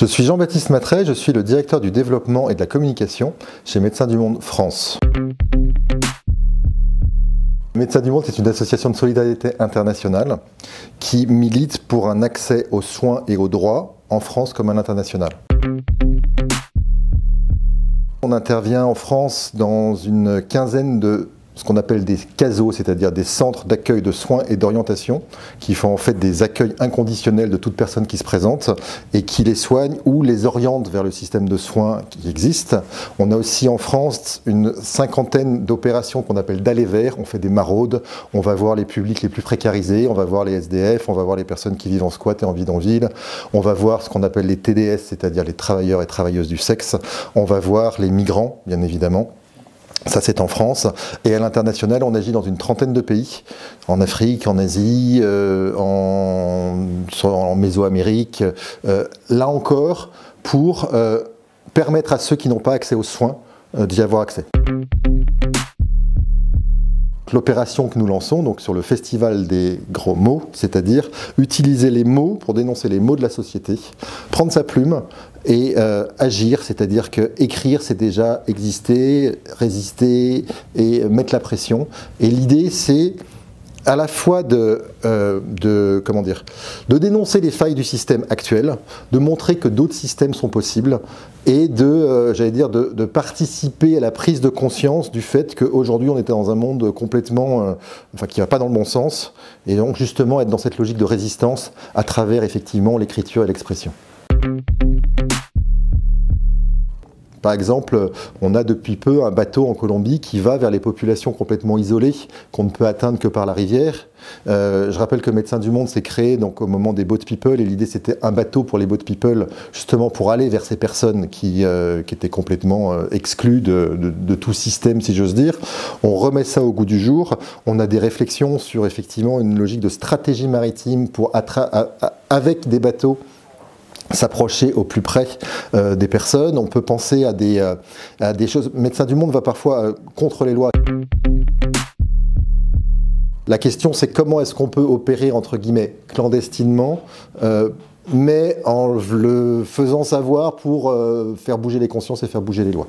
Je suis Jean-Baptiste Matret, je suis le directeur du développement et de la communication chez Médecins du Monde France. Médecins du Monde est une association de solidarité internationale qui milite pour un accès aux soins et aux droits en France comme à l'international. On intervient en France dans une quinzaine de ce qu'on appelle des CASO, c'est-à-dire des centres d'accueil de soins et d'orientation, qui font en fait des accueils inconditionnels de toute personne qui se présente et qui les soigne ou les oriente vers le système de soins qui existe. On a aussi en France une cinquantaine d'opérations qu'on appelle d'aller vers. On fait des maraudes, on va voir les publics les plus précarisés, on va voir les SDF, on va voir les personnes qui vivent en squat et en bidonville, on va voir ce qu'on appelle les TDS, c'est-à-dire les travailleurs et travailleuses du sexe, on va voir les migrants, bien évidemment. Ça, c'est en France. Et à l'international, on agit dans une trentaine de pays, en Afrique, en Asie, en Mésoamérique, là encore, pour permettre à ceux qui n'ont pas accès aux soins d'y avoir accès. L'opération que nous lançons, donc sur le festival des gros mots, c'est-à-dire utiliser les mots pour dénoncer les maux de la société, prendre sa plume et agir, c'est-à-dire que écrire c'est déjà exister, résister et mettre la pression. Et l'idée c'est à la fois de dénoncer les failles du système actuel, de montrer que d'autres systèmes sont possibles et de participer à la prise de conscience du fait qu'aujourd'hui on était dans un monde complètement, qui ne va pas dans le bon sens, et donc justement être dans cette logique de résistance à travers effectivement l'écriture et l'expression. Par exemple, on a depuis peu un bateau en Colombie qui va vers les populations complètement isolées, qu'on ne peut atteindre que par la rivière. Je rappelle que Médecins du Monde s'est créé donc, au moment des Boat People, et l'idée c'était un bateau pour les Boat People, justement pour aller vers ces personnes qui étaient complètement exclues de tout système, si j'ose dire. On remet ça au goût du jour. On a des réflexions sur effectivement une logique de stratégie maritime pour avec des bateaux, s'approcher au plus près des personnes. On peut penser à des choses. Médecins du Monde va parfois contre les lois. La question c'est comment est-ce qu'on peut opérer entre guillemets clandestinement, mais en le faisant savoir pour faire bouger les consciences et faire bouger les lois.